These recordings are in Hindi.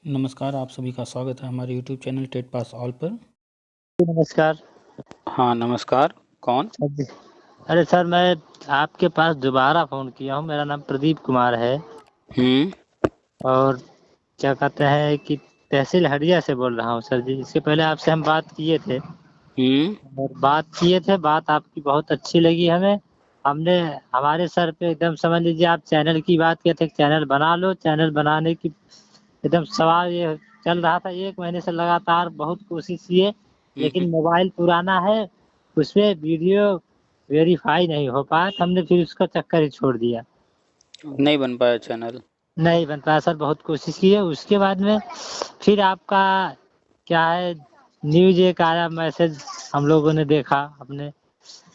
नमस्कार, आप सभी का स्वागत है हमारे YouTube channel TET pass all पर। नमस्कार। हाँ, नमस्कार। कौन? सर जी, अरे सर मैं आपके पास दोबारा फ़ोन किया हूँ। मेरा नाम प्रदीप कुमार है हुँ, और क्या कहते हैं कि तहसील हड़िया से बोल रहा हूँ सर जी। इससे पहले आपसे हम बात किए थे हुँ, बात आपकी बहुत अच्छी लगी हमें। हमने हमारे सर पे एकदम समझ लीजिए आप चैनल की बात किए थे, चैनल बना लो। चैनल बनाने की एकदम सवाल ये चल रहा था, 1 महीने से लगातार बहुत कोशिश किए, हुँ, हुँ। लेकिन मोबाइल पुराना है, उसमें वीडियो वेरीफ़ाई नहीं हो पाया, तो हमने फिर उसका चक्कर ही छोड़ दिया। नहीं बन पाया चैनल। नहीं बन पाया सर, बहुत कोशिश की है। उसके बाद में फिर आपका क्या है, न्यूज़ एक आया, मैसेज हम लोगों ने देखा, हुँ,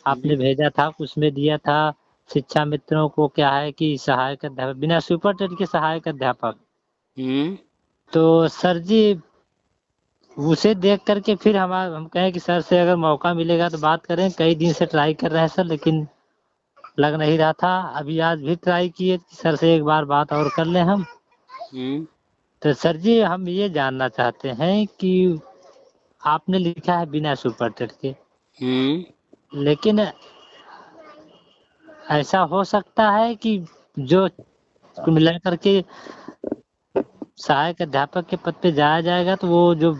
आपने भेजा था, उसमें दिया था शिक्षा मित्रों को क्या है कि सहायक अध्यापक बिना सुपरटेंडेंट के सहायक अध्यापक। हुँ। तो सर जी उसे देख कर के फिर हम कहें कि सर से अगर मौका मिलेगा तो बात करें। कई दिन से ट्राई कर रहे हैं सर, लेकिन लग नहीं रहा था। अभी आज भी ट्राई किए कि सर से एक बार बात और कर लें हम। हुँ, तो सर जी हम ये जानना चाहते हैं कि आपने लिखा है बिना सुपरटेंडेंट के, हुँ। लेकिन ऐसा हो सकता है कि जो कुल मिला करके सहायक अध्यापक के पद पे जाया जाएगा तो वो जो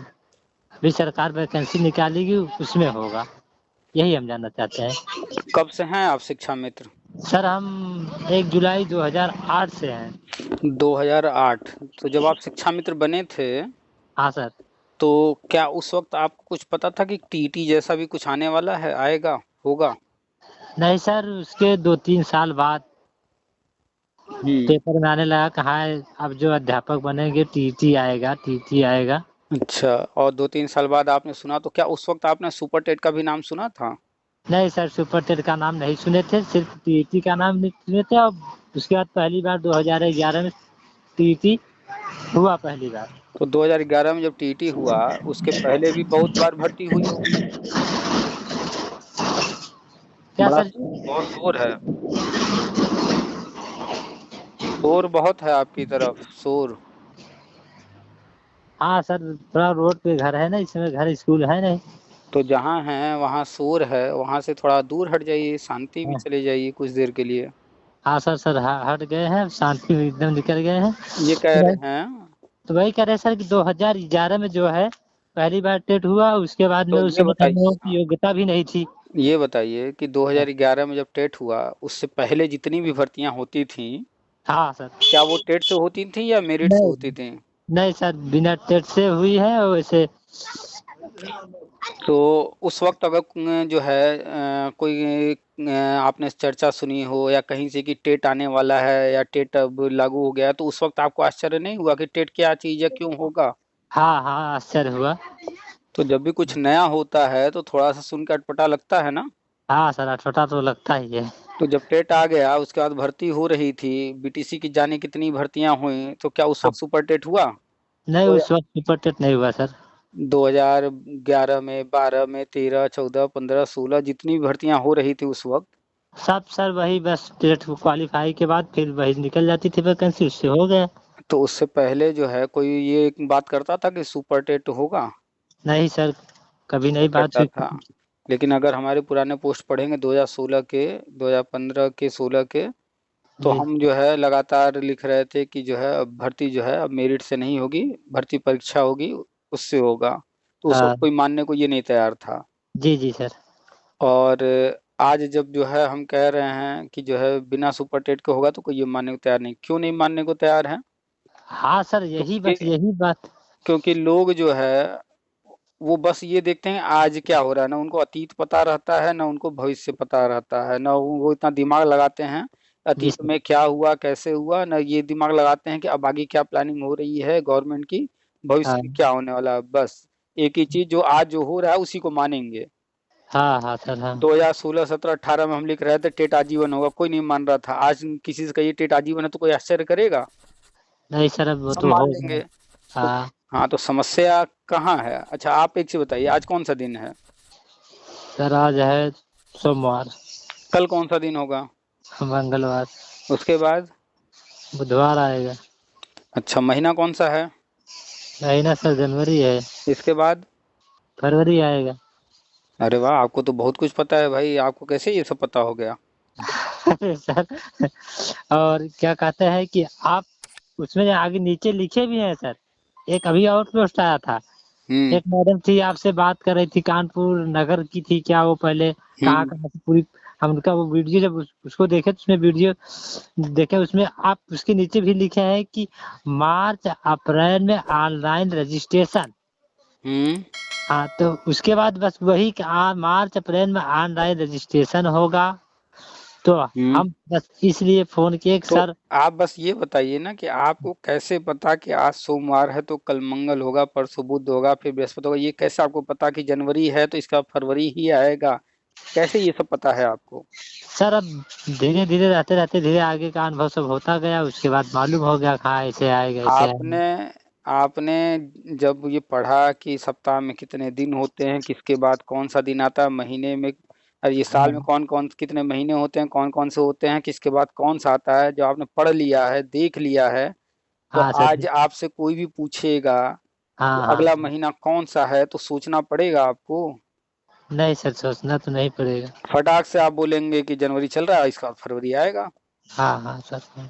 अभी सरकार वैकेंसी निकालेगी उसमें होगा। यही हम जानना चाहते हैं। कब से हैं आप शिक्षा मित्र? सर हम 1 जुलाई 2008 से हैं। 2008। तो जब आप शिक्षा मित्र बने थे, हाँ सर। तो क्या उस वक़्त आपको कुछ पता था कि टीटी जैसा भी कुछ आने वाला है, आएगा, होगा? नहीं सर, उसके 2-3 साल बाद हुँ। पेपर में आने लगा कहाँ है अब जो अध्यापक बनेंगे टीटी आएगा, टीटी आएगा। अच्छा, और 2-3 साल बाद आपने सुना, तो क्या उस वक़्त आपने सुपर टेट का भी नाम सुना था? नहीं सर, सुपरटेंडेंट का नाम नहीं सुने थे, सिर्फ़ टीटी का नाम नहीं सुने थे और उसके बाद पहली बार 2011 में टीटी हुआ पहली बार। तो 2011 में जब टीटी हुआ, उसके पहले भी बहुत बार भर्ती हुई होगी? क्या बड़ा सर जी? बहुत शोर है। शोर बहुत है आपकी तरफ, शोर। हाँ सर, थोड़ा रोड पे घर है ना, इसमें घर स्कूल है नहीं। तो जहाँ हैं वहाँ शोर है, वहाँ से थोड़ा दूर हट जाइए, शांति में हाँ, चले जाइए कुछ देर के लिए। हाँ सर हट गए हैं, शांति में एकदम निकल गए हैं। ये कह तो रहे हैं, तो वही कह रहे हैं सर कि 2011 में जो है पहली बार टेट हुआ, उसके बाद में तो उस ये समय हम बताइए, लोगों की योग्यता भी नहीं थी। ये बताइए कि 2011 में जब टेट हुआ, उससे पहले जितनी भी भर्तियाँ होती थीं, हाँ सर। क्या वो टेट से होती थीं या मेरिट से होती नहीं, थीं? नहीं सर, बिना टेट से हुई है और वैसे तो उस वक़्त अगर जो है कोई आपने चर्चा सुनी हो या कहीं से कि टेट आने वाला है या टेट अब लागू हो गया है, तो उस वक़्त आपको आश्चर्य नहीं हुआ कि टेट क्या चीज़ है, क्यों होगा? हाँ, हाँ, आश्चर्य हुआ। तो जब भी कुछ नया होता है तो थोड़ा-सा सुन के अटपटा लगता है ना? हाँ सर, अटपटा तो लगता ही है। तो जब टेट आ गया उसके बाद भर्ती हो रही थी, बीटीसी की जाने कितनी भर्तियाँ हुईं, तो क्या उस अब वक़्त सुपर टेट हुआ? नहीं, दो उस वक़्त सुपर टेट नहीं हुआ सर। 2011 में, 12 में, 13, 14, 15, 16 जितनी भी भर्तियाँ हो रही थी उस वक़्त, सब सर वही बस टेट क्वालीफाई के बाद फिर वही निकल जाती थी वैकेंसी, उससे हो गया। तो उससे पहले जो है कोई ये बात करता था कि सुपर टेट होगा? नहीं सर, कभी नहीं नहीं बात करता हुई। था। लेकिन अगर हमारे पुराने पोस्ट पढ़ेंगे 2016 के, 2015 के, 16 के, तो जी। हम जो है लगातार लिख रहे थे कि जो है अब भर्ती जो है अब मेरिट से नहीं होगी, भर्ती परीक्षा होगी, उससे होगा। तो उस वक़्त हाँ। कोई मानने को ये नहीं तैयार था। जी, जी सर। और आज जब जो है हम कह रहे हैं कि जो है बिना सुपर टेट के होगा तो कोई ये मानने को तैयार नहीं। क्यों नहीं मानने को तैयार है? हाँ सर, यही क्योंकि बस यही बात। क्योंकि लोग जो है वो बस ये देखते हैं आज क्या हो रहा है, ना उनको अतीत पता रहता है, ना उनको भविष्य पता रहता है, ना वो इतना दिमाग लगाते हैं, जी अतीत सर। में क्या हुआ, कैसे हुआ, ना ये दिमाग लगाते हैं कि अब आगे क्या प्लानिंग हो रही है गवर्नमेंट की, भविष्य हाँ। में क्या होने वाला है। बस एक ही चीज़ जो आज जो हो रहा है उसी को मानेंगे। हाँ, हाँ सर, हाँ। 2016, 17, 18 में हम लिख रहे थे टेट आजीवन होगा, कोई नहीं मान रहा था। आज किसी से कहिए टेट आजीवन है तो कोई आश्चर्य करेगा? नहीं सर, अब वो सब तो मान हो लेंगे। गया। तो हाँ। हाँ, तो समस्या कहाँ है? अच्छा आप एक चीज़ बताइए, आज कौन-सा दिन है? सर आज है सोमवार, कल कौन-सा दिन होगा? मंगलवार, उसके बाद? बुधवार आएगा। अच्छा, महीना कौन-सा है? नहीं ना सर, जनवरी है। इसके बाद? फरवरी आएगा। अरे वाह, आपको तो बहुत कुछ पता है भाई, आपको कैसे ये सब पता हो गया? अरे सर, और क्या कहते हैं कि आप उसमें आगे नीचे लिखे भी हैं सर। एक अभी और पोस्ट आया था। हम्म। एक मैडम थी, आपसे बात कर रही थी, कानपुर नगर की थी क्या वो, पहले कहाँ हम्म। कहाँ से पूरी। हम उनका वो वीडियो जब उसको देखे तो उसमें वीडियो देखे, उसमें आप उसके नीचे भी लिखे हैं कि मार्च अप्रैल में ऑनलाइन रजिस्ट्रेशन। हम्म। हाँ, तो उसके बाद बस वही कि मार्च अप्रैल में ऑनलाइन रजिस्ट्रेशन होगा। तो हम्म। हम बस इसलिए फोन किए कि तो सर। आप बस ये बताइए ना कि आपको कैसे पता कि आज सोमवार है तो कल मंगल होगा, परसों बुध होगा, फिर बृहस्पति होगा? ये कैसे आपको पता कि जनवरी है तो इसका फरवरी ही आएगा? कैसे ये सब पता है आपको? सर अब धीरे धीरे रहते रहते धीरे आगे का अनुभव सब होता गया, उसके बाद मालूम हो गया, हाँ ऐसे आएगा ऐसे आपने आएगा। आपने जब ये पढ़ा कि सप्ताह में कितने दिन होते हैं, किसके बाद कौन सा दिन आता है, महीने में और ये साल में हाँ कौन कौन कितने महीने होते हैं, कौन कौन से होते हैं, किसके बाद कौन सा आता है, जो आपने पढ़ लिया है, देख लिया है, तो हाँ सर आज जी। आपसे कोई भी पूछेगा कि हाँ हाँ। अगला महीना कौन सा है तो सोचना पड़ेगा आपको? नहीं सर, सोचना तो नहीं पड़ेगा। फटाक से आप बोलेंगे कि जनवरी चल रहा है इसका बाद फरवरी आएगा। हाँ हाँ सर हाँ।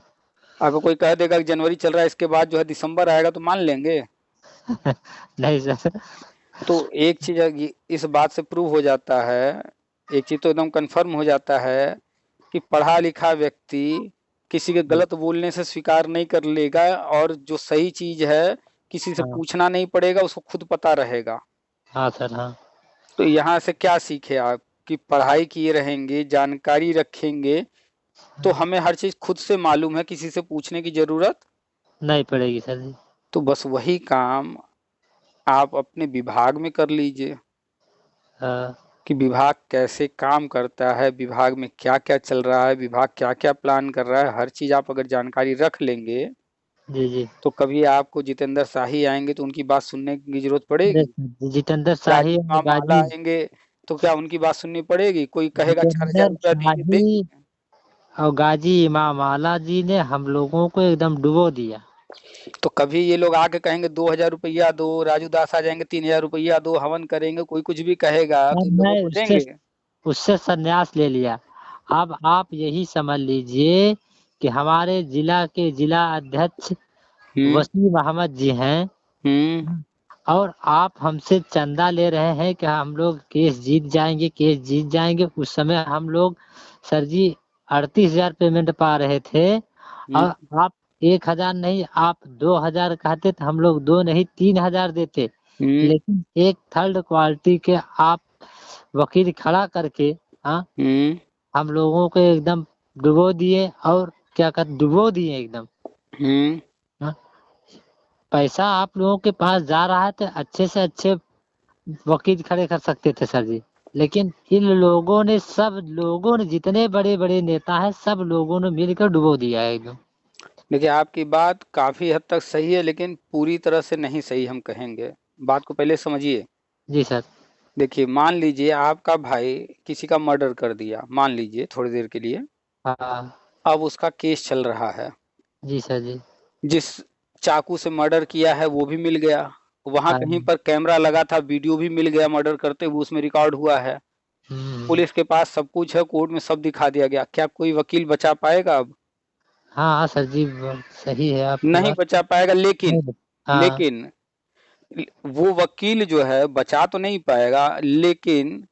आपको कोई कह देगा कि जनवरी चल रहा है इसके बाद जो है दिसंबर आएगा तो मान लेंगे? नहीं सर। तो एक चीज इस बात से प्रूव हो जाता है, एक चीज तो एकदम कंफर्म हो जाता है कि पढ़ा लिखा व्यक्ति किसी के जी। गलत बोलने से स्वीकार नहीं कर लेगा, और जो सही चीज है किसी से हाँ पूछना नहीं पड़ेगा, उसको खुद पता रहेगा। हाँ सर हाँ। तो यहाँ से क्या सीखे आप कि पढ़ाई किए रहेंगे, जानकारी रखेंगे, तो हमें हर चीज खुद से मालूम है, किसी से पूछने की जरूरत। नहीं पड़ेगी सर जी। तो बस वही काम आप अपने विभाग में कर लीजिए हाँ कि विभाग कैसे काम करता है, विभाग में क्या क्या चल रहा है, विभाग क्या क्या प्लान कर रहा है, हर चीज आप अगर जानकारी रख लेंगे जी जी। तो कभी आपको जितेंद्र शाही आएंगे तो उनकी बात सुनने की जरूरत अरे पड़ेगी? सर, जितेंद्र शाही राजू और माला गाजी। आएंगे तो क्या उनकी बात सुननी पड़ेगी? कोई कहेगा 4,000 जितेंद्र रुपया देंगे, शाही देंगे? और गाजी इमाम आला जी ने हम लोगों को एकदम डुबो दिया। तो कभी ये लोग आके कहेंगे 2,000 रुपया दो, राजू दास आ जाएंगे 3,000 रुपया दो, हवन करेंगे, कोई कुछ भी कहेगा सर तो इन लोगों मैं को उससे देंगे? उससे संन्यास ले लिया। अब आप यही समझ लीजिए कि हमारे जिला के जिला अध्यक्ष हम्म। वसीम अहमद जी हैं। हम्म। और आप हमसे चंदा ले रहे हैं कि हम लोग केस जीत जाएंगे, केस जीत जाएंगे। उस समय हम लोग सर जी 38,000 पेमेंट पा रहे थे। और हम्म। आप 1,000 नहीं, आप 2,000 कहते तो हम लोग 2 नहीं 3,000 देते। हम्म। लेकिन एक थर्ड क्वालिटी के आप वकील खड़ा करके, हाँ, हम्म। हम लोगों को एकदम डुबो दिए। और क्या कहते, डुबो दिए एकदम। हम्म। हाँ, पैसा आप लोगों के पास जा रहा है तो अच्छे से अच्छे वकील खड़े कर सकते थे सर जी। लेकिन इन लोगों ने, सब लोगों ने, जितने बड़े बड़े नेता हैं सब लोगों ने मिलकर डुबो दिया है एकदम। देखिए, आपकी बात काफी हद तक सही है लेकिन पूरी तरह से नहीं सही हम कहेंगे। बात को पहले समझिए। जी सर। देखिए, मान लीजिए आपका भाई किसी का मर्डर कर दिया, मान लीजिए थोड़ी देर के लिए। हाँ। अब उसका केस चल रहा है। जी सर जी। जिस चाकू से मर्डर किया है वो भी मिल गया, वहां हाँ। कहीं पर कैमरा लगा था, वीडियो भी मिल गया मर्डर करते हुए, उसमें रिकॉर्ड हुआ है। हम्म। पुलिस के पास सब कुछ है, कोर्ट में सब दिखा दिया गया, क्या कोई वकील बचा पाएगा अब? हाँ हाँ सर जी, सही है आपकी नहीं बात। बचा पाएगा। लेकिन नहीं। हाँ। लेकिन वो वकील जो है बचा तो नहीं पाएगा, लेकिन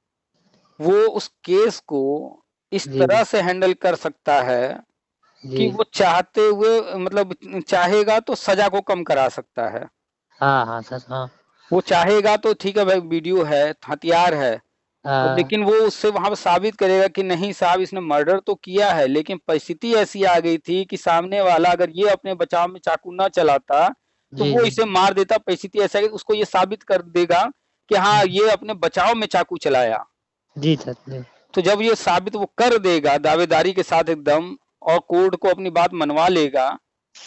वो उस केस को इस जी तरह से हैंडल कर सकता है जी। कि वो चाहते हुए, मतलब चाहेगा तो सजा को कम करा सकता है। हाँ हाँ सर हाँ। वो चाहेगा तो ठीक है भाई, वीडियो है, हथियार है, और हाँ। लेकिन वो उससे वहां पर साबित करेगा कि नहीं साहब इसने मर्डर तो किया है, लेकिन परिस्थिति ऐसी आ गई थी कि सामने वाला अगर ये अपने बचाव में चाकू ना चलाता तो जी वो जी। इसे मार देता। परिस्थिति ऐसा है कि उसको ये साबित कर देगा कि हाँ ये अपने बचाव में चाकू चलाया। जी सर जी। तो जब ये साबित वो कर देगा दावेदारी के साथ एकदम, और कोर्ट को अपनी बात मनवा लेगा,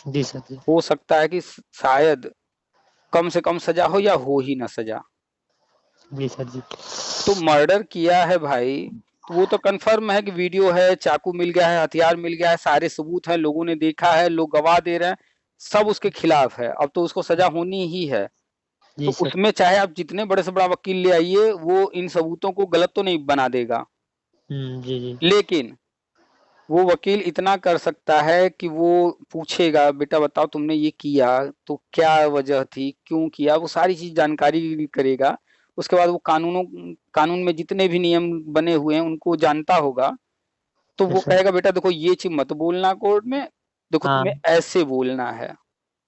जी सर जी। हो सकता है कि शायद कम से कम सजा हो या हो ही ना सजा। जी सर जी। तो मर्डर किया है भाई, तो वो तो कंफर्म है कि वीडियो है, चाकू मिल गया है, हथियार मिल गया है, सारे सबूत हैं, लोगों ने देखा है, लोग गवाह दे रहे हैं, सब उसके खिलाफ है, अब तो उसको सजा होनी ही है। जी तो सर। उसमें चाहे आप जितने बड़े से बड़ा वकील ले आइए, वो इन सबूतों को गलत तो नहीं बना देगा। जी, जी। लेकिन वो वकील इतना कर सकता है कि वो पूछेगा, बेटा बताओ तुमने ये किया तो क्या वजह थी, क्यों किया, वो सारी चीज जानकारी करेगा। उसके बाद वो कानून में जितने भी नियम बने हुए हैं उनको जानता होगा। तो वो यस सर। कहेगा बेटा देखो ये चीज मत बोलना कोर्ट में, देखो हाँ। तुम्हें ऐसे बोलना है।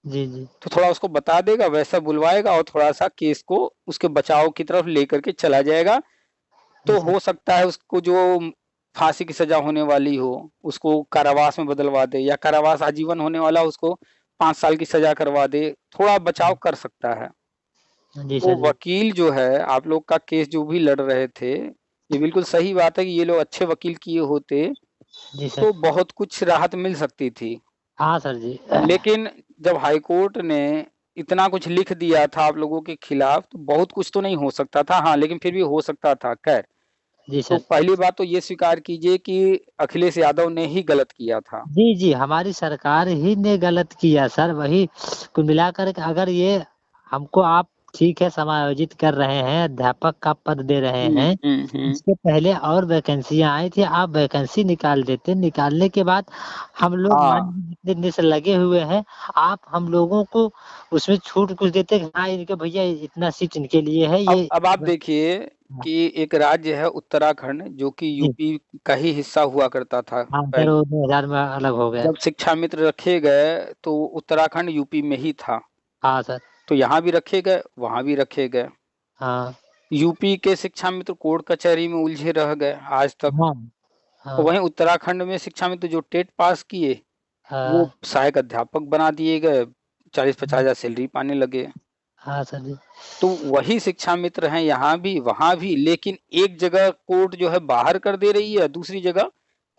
जी, जी। तो थोड़ा उसको बता देगा, वैसा बुलवाएगा और थोड़ा सा केस को उसके बचाव की तरफ लेकर के चला जाएगा। जी तो सर। हो सकता है उसको जो फांसी की सजा होने वाली हो उसको कारावास में बदलवा दे, या कारावास आजीवन होने वाला उसको 5 साल की सजा करवा दे, थोड़ा बचाव कर सकता है। जी तो सर जी। वकील जो है, आप लोग का केस जो भी लड़ रहे थे, ये बिल्कुल सही बात है कि ये लोग अच्छे वकील किए होते जी सर। तो बहुत कुछ राहत मिल सकती थी। हाँ सर जी। लेकिन जब हाई कोर्ट ने इतना कुछ लिख दिया था आप लोगों के खिलाफ, तो बहुत कुछ तो नहीं हो सकता था। हाँ, लेकिन फिर भी हो सकता था। खैर, जी तो सर। पहली बात तो ये स्वीकार कीजिए कि अखिलेश यादव ने ही गलत किया था। जी, जी, हमारी सरकार ही ने गलत किया सर, वही कुल मिलाकर के अगर ये हमको आप ठीक है समायोजित कर रहे हैं, अध्यापक का पद दे रहे हुँ, हैं, हुँ, हुँ। इसके पहले और वैकेंसियाँ आई थी, आप वैकेंसी निकाल देते, निकालने के बाद हम लोग मान हाँ, लीजिए जितने दिन से लगे हुए हैं, आप हम लोगों को उसमें छूट कुछ देते कि हाँ, इनके भैया इतना सीट इनके लिए है, अब ये अब आप देखिए हाँ, कि एक राज्य है उत्तराखंड जो कि जी, यूपी का ही हिस्सा हुआ करता था हाँ, सर पहले। वो 2000 में अलग हो गया। जब शिक्षा मित्र रखे गए तो उत्तराखंड यूपी में ही था। हाँ सर। तो यहाँ भी रखे गए, वहाँ भी रखे गए। हाँ, यूपी के शिक्षा मित्र कोर्ट कचहरी में उलझे रह गए आज तक। हाँ, और हाँ, वहीं उत्तराखंड में शिक्षा मित्र जो टेट पास किए, वो हाँ, सहायक अध्यापक बना दिए गए, 40-50 हजार सैलरी पाने लगे। हाँ सर जी। तो वही शिक्षा मित्र हैं यहाँ भी वहां भी, लेकिन एक जगह कोर्ट जो है बाहर कर दे रही है, दूसरी जगह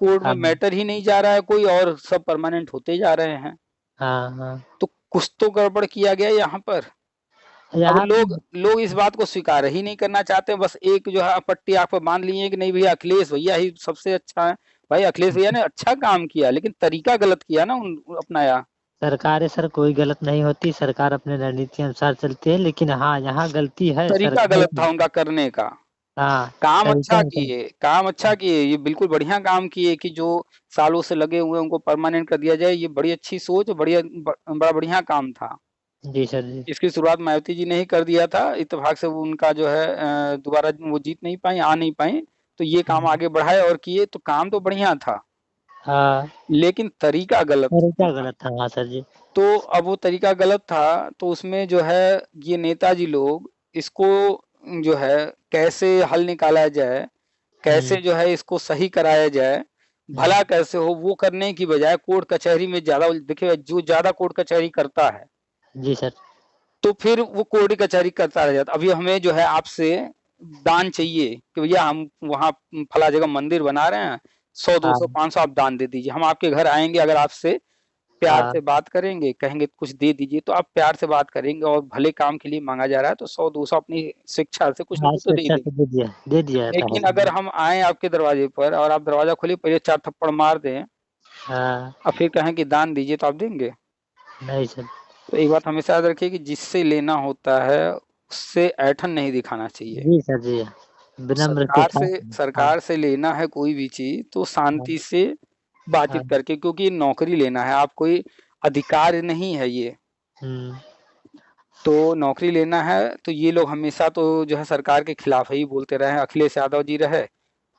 कोर्ट में हाँ, मैटर ही नहीं जा रहा है कोई, और सब परमानेंट होते जा रहे हैं। हाँ, हाँ। तो कुछ तो गड़बड़ किया गया यहाँ पर। अब यहाँ लोग पे लोग इस बात को स्वीकार ही नहीं करना चाहते, बस एक जो है पट्टी आप पर बांध लिए कि नहीं भैया अखिलेश भैया ही सबसे अच्छा है। भाई अखिलेश भैया ने अच्छा काम किया, लेकिन तरीका गलत किया ना उन अपनाया। सरकारें सर कोई गलत नहीं होती, सरकार अपने रणनीति अनुसार चलती है, लेकिन हाँ, यहाँ गलती है तरीका सरकार गलत की। था उनका करने का। हाँ, काम तरीके अच्छा अनुसार किए, काम अच्छा किए, ये बिल्कुल बढ़िया काम किए कि जो सालों से लगे हुए हैं उनको परमानेंट कर दिया जाए। ये बड़ी अच्छी सोच, बड़ा बढ़िया काम था। जी सर जी। इसकी शुरुआत मायावती जी ने ही कर दिया था, इत्तेफाक से वो उनका जो है दोबारा वो जीत नहीं पाई, आ नहीं पाई। तो ये काम आगे बढ़ाए और किए, तो काम तो बढ़िया था, हाँ, लेकिन तरीका गलत तरीका था। गलत था, हाँ सर जी। तो अब वो तरीका गलत था, तो उसमें जो है ये नेताजी लोग इसको जो है कैसे हल निकाला जाए, कैसे हुँ, जो है इसको सही कराया जाए, भला हुँ, कैसे हो, वो करने की बजाय कोर्ट कचहरी में ज़्यादा देखिए, जो ज़्यादा कोर्ट कचहरी करता है, जी सर। तो फिर वो कोर्ट कचहरी करता रह जाता। अभी हमें जो है आपसे दान चाहिए कि भैया हम वहाँ फला जगह मंदिर बना रहे हैं, 100, हाँ, 200, 500 आप दान दे दीजिए। हम आपके घर आएँगे, अगर आपसे प्यार हाँ, से बात करेंगे, कहेंगे कुछ दे दीजिए, तो आप प्यार से बात करेंगे और भले काम के लिए माँगा जा रहा है तो 100-200 अपनी स्वेच्छा से कुछ ना हाँ, कुछ तो दे ही स्वेच्छा देंगे। से दे दिया जाता है लेकिन सर अगर जी। हम आएँ आपके दरवाजे पर और आप दरवाज़ा खोलिए, पहले 4 थप्पड़ मार दें हाँ, और फिर कहें कि दान दीजिए, तो आप देंगे? नहीं सर। तो एक बात हमेशा याद रखिए कि जिससे लेना होता है, उससे ऐंठन नहीं दिखाना चाहिए। जी सर जी, विनम्र के सरकार से साथ। हाँ, सरकार से लेना है कोई भी चीज़ तो हाँ, शांति से हाँ, बातचीत करके, क्योंकि ये नौकरी लेना है, आप कोई अधिकार नहीं है ये। हुँ, तो नौकरी लेना है, तो ये लोग हमेशा तो जो है सरकार के खिलाफ ही बोलते रहे हैं। अखिलेश यादव जी रहे,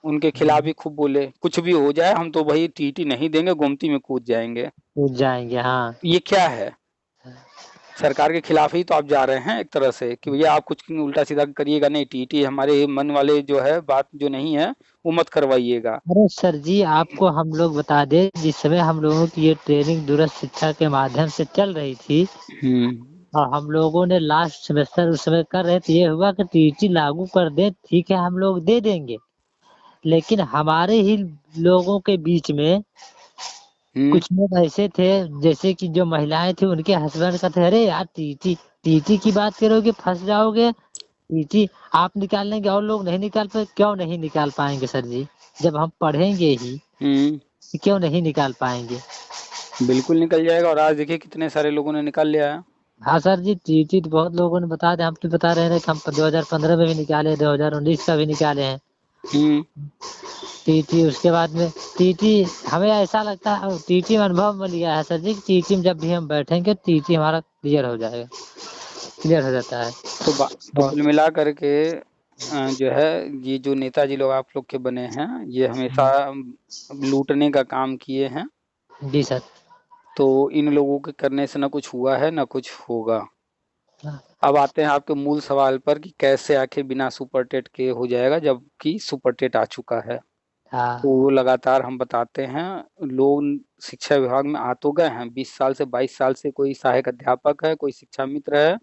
उनके खिलाफ हुँ, भी खूब बोले, कुछ भी हो जाए हम तो भाई टीटी नहीं देंगे, गोमती में कूद जाएँगे। कूद जाएँगे, हाँ। ये क्या है? सरकार के खिलाफ ही तो आप जा रहे हैं एक तरह से कि भैया आप कुछ उल्टा-सीधा करिएगा नहीं, टीटी हमारे मन वाले जो है बात जो नहीं है, वो मत करवाइएगा। अरे सर जी, आपको हम लोग बता दें, जिस समय हम लोगों की ये ट्रेनिंग दूरस्थ शिक्षा के माध्यम से चल रही थी हुँ। और हम लोगों ने लास्ट सेमेस्टर उस समय कर रहे थे, ये हुआ कि टीटी लागू कर दें, ठीक है हम लोग दे देंगे। लेकिन हमारे ही लोगों के बीच में हुँ, कुछ लोग ऐसे थे, जैसे कि जो महिलाएँ थी उनके हस्बैंड कहते, "अरे यार टीटी टीटी की बात करोगे फँस जाओगे, टीटी आप निकाल लेंगे और लोग नहीं निकाल पाए।" क्यों नहीं निकाल पाएँगे सर जी? जब हम पढ़ेंगे ही, हुँ। क्यों नहीं निकाल पाएँगे? बिल्कुल निकल जाएगा, और आज देखिए कितने सारे लोगों ने निकाल लिया है। हाँ सर जी, टीटी तो बहुत लोगों ने बता दिया, हम तो बता रहे थे कि हम 2015 में भी निकाले, 2019 का भी निकाले हैं हम्म। टीटी। उसके बाद में टीटी हमें ऐसा लगता है, टीटी में अनुभव में लिया है सर जी कि टीटी में जब भी हम बैठेंगे टीटी हमारा क्लियर हो जाएगा, क्लियर हो जाता है। तो कुल मिला करके जो है ये जो नेताजी लोग आप लोग के बने हैं, ये हमेशा लूटने का काम किए हैं। जी सर। तो इन लोगों के करने से ना कुछ हुआ है ना कुछ होगा। हाँ अब आते हैं आपके मूल सवाल पर कि कैसे आखिर बिना सुपर टेट के हो जाएगा जबकि सुपर टेट आ चुका है। तो हाँ वो लगातार हम बताते हैं, लोग शिक्षा विभाग में आ तो गए हैं, 20 साल से 22 साल से कोई सहायक अध्यापक है, कोई शिक्षा मित्र है,